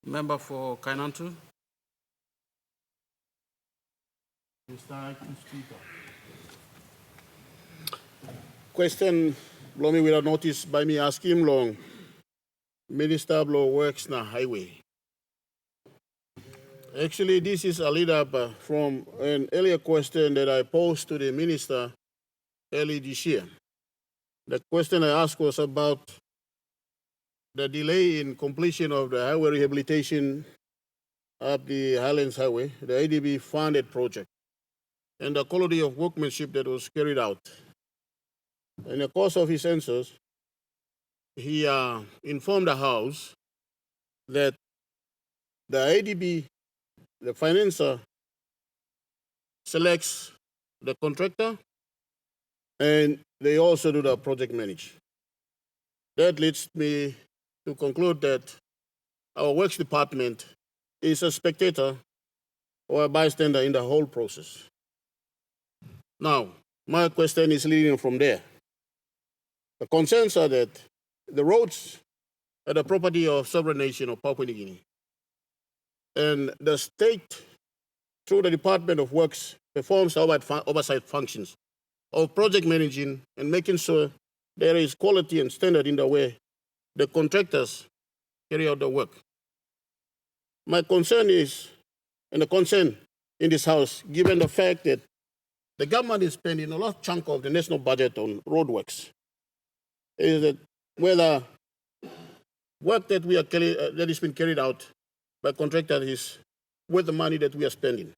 Member for Kainantu. Mr. Acting Speaker. Question, blow without notice by me asking long. Minister blow works na highway. Actually, this is a lead up from an earlier question that I posed to the minister early this year. The question I asked was about the delay in completion of the highway rehabilitation of the Highlands Highway, the ADB funded project, and the quality of workmanship that was carried out. In the course of his answers, he informed the House that the ADB, the financer, selects the contractor and they also do the project manage. That leads me to conclude that our works department is a spectator or a bystander in the whole process. Now, my question is leading from there. The concerns are that the roads are the property of sovereign nation of Papua New Guinea. And the state, through the Department of Works, performs oversight functions of project managing and making sure there is quality and standard in the way the contractors carry out the work. My concern is, and the concern in this House, given the fact that the government is spending a large chunk of the national budget on roadworks, is that whether work that that is being carried out by contractors is worth the money that we are spending.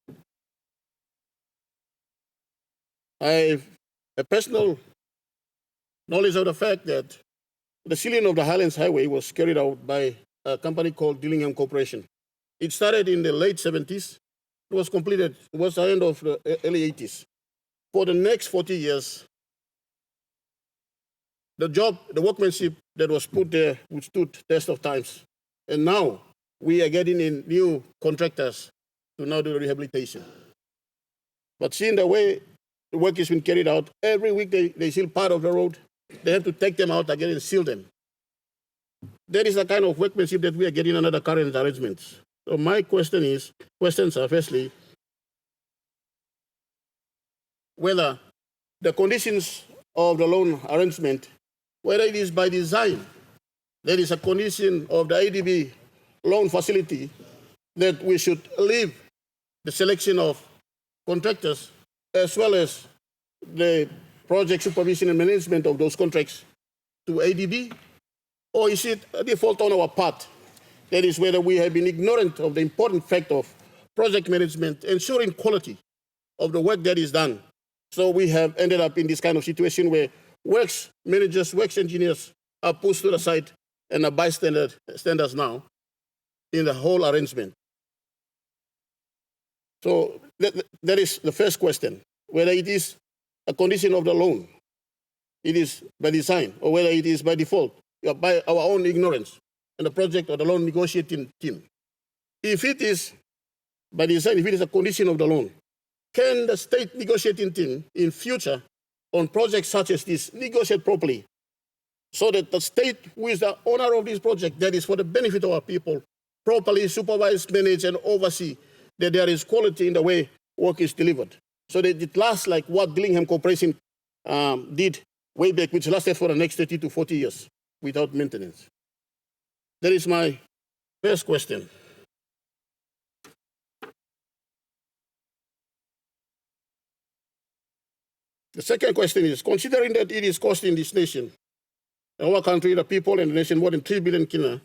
I have a personal knowledge of the fact that the sealing of the Highlands Highway was carried out by a company called Dillingham Corporation. It started in the late 70s. It was completed, it was the end of the early 80s. For the next 40 years, the workmanship that was put there stood test of times. And now we are getting in new contractors to now do the rehabilitation. But seeing the way the work is being carried out, every week they seal part of the road. They have to take them out again and seal them. That is the kind of workmanship that we are getting under the current arrangements. So my questions are firstly, whether the conditions of the loan arrangement, whether it is by design, there is a condition of the ADB loan facility that we should leave the selection of contractors as well as the project supervision and management of those contracts to ADB, or is it a default on our part? That is whether we have been ignorant of the important fact of project management, ensuring quality of the work that is done. So we have ended up in this kind of situation where works managers, works engineers are pushed to the side and are bystanders now in the whole arrangement. So that is the first question, whether it is a condition of the loan, it is by design, or whether it is by default, by our own ignorance and the project or the loan negotiating team. If it is by design, if it is a condition of the loan, can the state negotiating team in future on projects such as this negotiate properly so that the state, who is the owner of this project, that is for the benefit of our people, properly supervise, manage, and oversee that there is quality in the way work is delivered, so that it lasts like what Dillingham Corporation did way back, which lasted for the next 30 to 40 years without maintenance. That is my first question. The second question is, considering that it is costing this nation, our country, the people and the nation, more than 3 billion kina,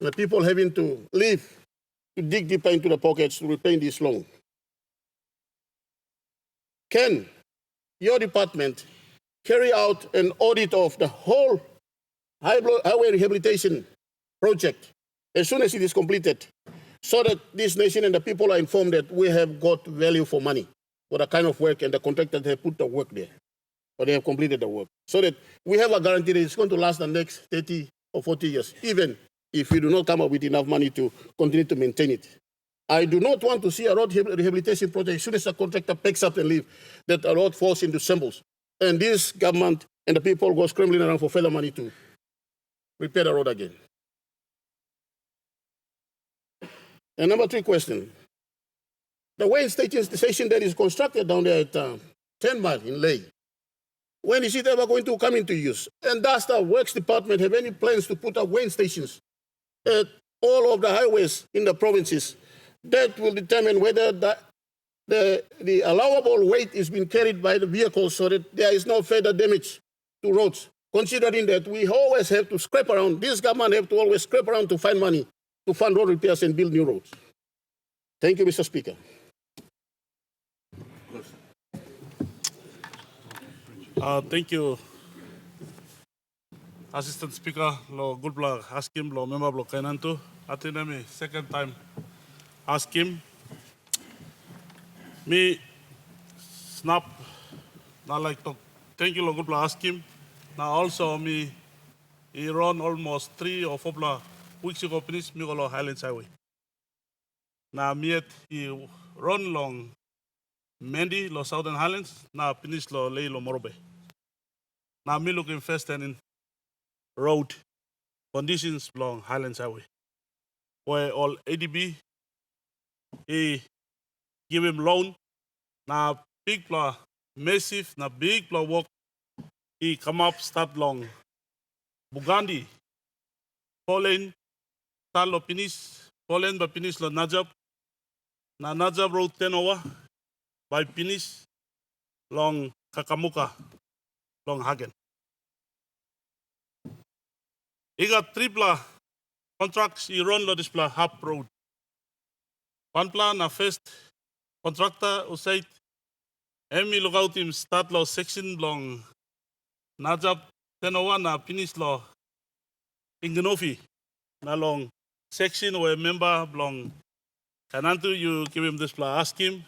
the people having to live, to dig deeper into the pockets to repay this loan, can your department carry out an audit of the whole highway rehabilitation project as soon as it is completed, so that this nation and the people are informed that we have got value for money for the kind of work and the contractors have put the work there, or they have completed the work, so that we have a guarantee that it's going to last the next 30 or 40 years, even if we do not come up with enough money to continue to maintain it. I do not want to see a road rehabilitation project as soon as a contractor picks up and leaves, that a road falls into shambles, and this government and the people go scrambling around for further money to repair the road again. And number 3 question. The Wayne station that is constructed down there at 10 Mile in Ley, when is it ever going to come into use? And does the Works Department have any plans to put up Wayne stations at all of the highways in the provinces? That will determine whether the allowable weight is being carried by the vehicles so that there is no further damage to roads, considering that we always have to scrape around. This government have to always scrape around to find money to fund road repairs and build new roads. Thank you, Mr. Speaker. Thank you, Assistant Speaker. Lo gulbla ask him lo member lo Kainantu. Atina me second time ask him. Me snap na like talk. Thank you lo gulbla ask him. Now also me he run almost 3 or 4 weeks ago finish me go lo Highlands Highway. Now me he run long Mendi lo Southern Highlands. Now finish lo Lei lo Morobe. Now me looking first and in road conditions along Highlands Highway, where all ADB he give him loan. Now big blah massive, now big blah work. He come up start long Bugandi, Poland, start lo finish, Poland by finish lo Najab. Now Najab road 10 over by finish long Kakamuka, long Hagen. He got 3 contracts he run lo this half road. One plan na first contractor who said Emi look out him start lo section long Najab 1001 na finish lo Ingenofi na long section where member long Kainantu you give him this ask him.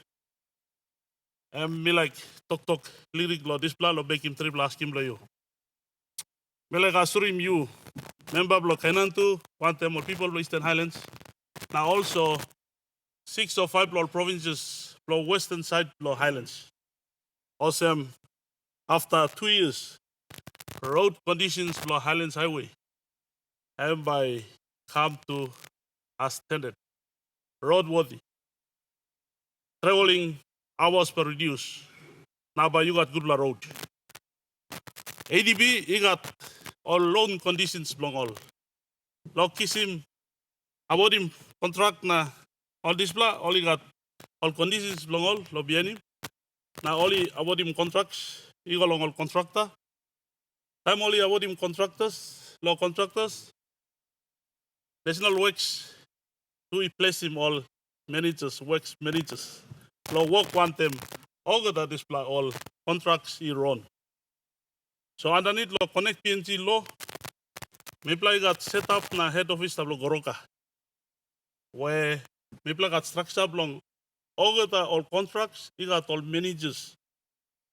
Me like talk lyric lo this lo make him 3 ask him lo you. Me like asurim you member lo Kainantu, one time more people lo Eastern Highlands. Now also 6 or 5 provinces lo western side lo Highlands. Awesome. After 2 years, road conditions lo Highlands Highway have by come to as standard. Roadworthy. Traveling hours per reduce. Now by you got good road. ADB he got all loan conditions belong all. Lo kisim about him contract na all this all he got all conditions belong all lo biani. Now only about him contracts, he got all contractor. Time only about him contractors, law contractors. National Works to replace him all managers, works managers. Law work one them, all that display all contracts he run. So underneath law connect PNG law, Mipla got set up na head office of Goroka, where Mipla got structure long all the all contracts, he got all managers.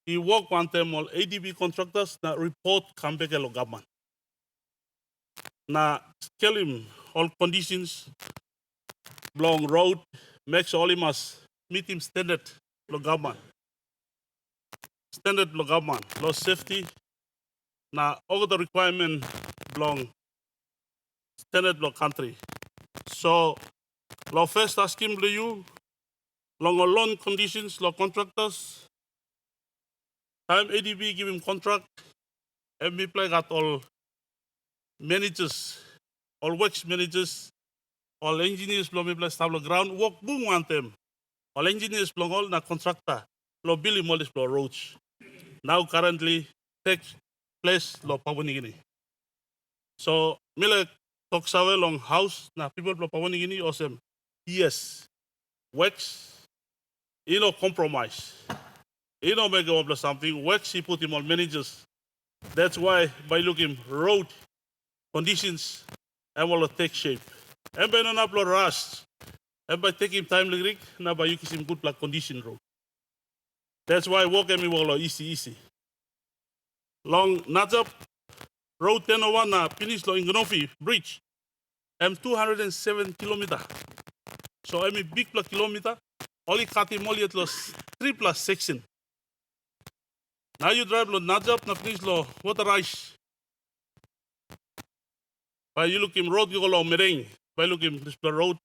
He work one time all ADB contractors na report come back to government. Na tell him all conditions, long road, make sure all he must meet him standard lo government. Standard lo government, law safety, na all the requirement long standard lo country. So law first ask him to you, long loan conditions, law contractors. Time ADB give him contract, MB play got all managers, all works managers, all engineers belong me staff lo ground work boom one them. All engineers belong all na contractor, lo building all this roads. Now currently takes place lo Papua New Guinea. So mila talk sawe long house na people lo Papua New Guinea awesome. Yes, works, compromise. Make up something, works he put him on managers. That's why by looking road conditions and will take shape. And by not upload rush. And by taking time lyric, now by you him good condition road. That's why walk and me walk easy. Long Najab road 1001 na finish lo Ingenofi bridge. 207 kilometer. So I mean big kilometer. Only cut him only at 3+ section. Now you drive lo Najab na finish lo water ice. By you look him road you go lo Mereng. By look him this road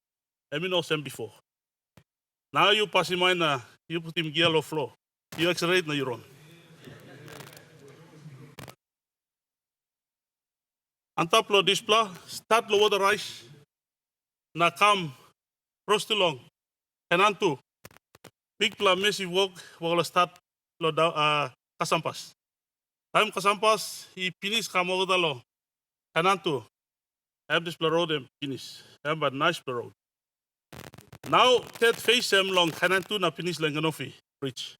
I know them before. Now you pass him in, you put him yellow floor. You accelerate na you're on. On top of this pla, start lower the rice. Na come, cross too long. Kainantu, big pla massive work, will start lo Kasampas. Time Kasampas, he finish come over the law. Kainantu, have this road and finish. Have a nice road. Now, that face them long, Kainantu na finish Langanofi bridge.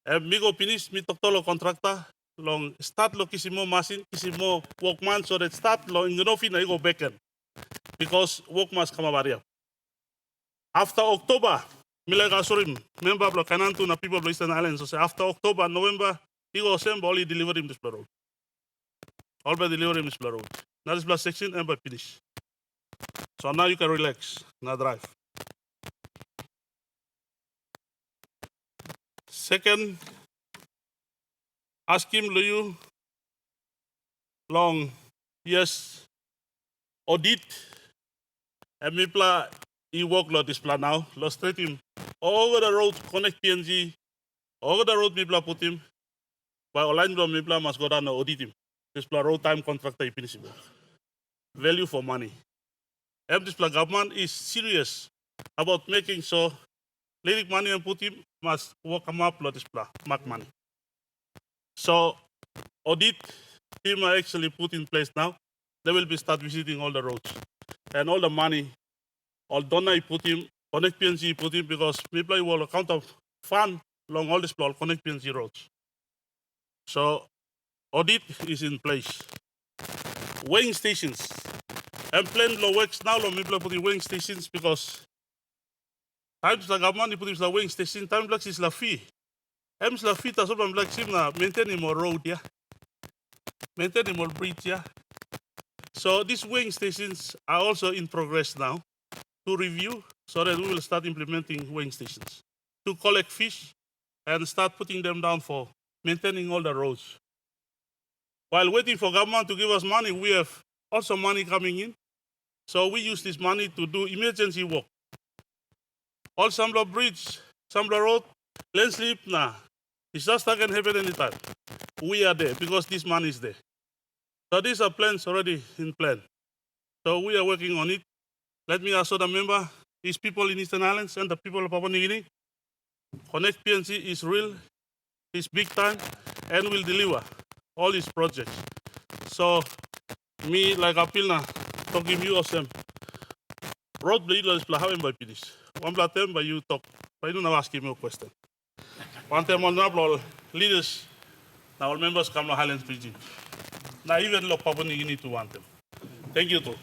Have me go finish, me talk to lo contractor, long start lo kisimo machine, kisimo workman, so that start lo Langanofi na go back in. Because work must come about. After October, Milaga Sorim, member of Kainantu na people of Eastern Islands, so say after October, November, he go send only deliver him this road. All by deliver him this road. Now this section and by finish. So now you can relax, now drive. Second, ask him you long yes audit and me pla he work lot this plan now, lo straight him over the road connect PNG, over the road me pla put him by online blow me pla must go down and audit him. This pla road time contractor finish him. Value for money. And this pla government is serious about making sure letting money and put him must work him up this pla mark money. So audit team are actually put in place now. They will be start visiting all the roads and all the money. All donor put him, connect PNC put him because people will account of fund along all this all connect PNC roads. So audit is in place. Weighing stations. And plan law works now law people put in weighing stations because times the government put in the weighing station, time blocks is la fee. Ems la fee tas problem black sim na maintaining more road yeah. Maintaining more bridge yeah. So these weighing stations are also in progress now to review so that we will start implementing weighing stations to collect fish and start putting them down for maintaining all the roads. While waiting for government to give us money, we have also money coming in. So we use this money to do emergency work. All Sambla Bridge, Sambla Road, landslip, nah. Disaster can happen anytime. We are there because this money is there. So these are plans already in plan. So we are working on it. Let me also the member, these people in Eastern Islands and the people of Papua New Guinea. Connect PNC is real, is big time, and will deliver all these projects. So me like appeal na to give you awesome. Road bleed is how by finish. One blood time by you talk. But you don't ask me a question. One time on the leaders, now all members come to Highlands region. Now even Papua New Guinea to want them. Thank you too.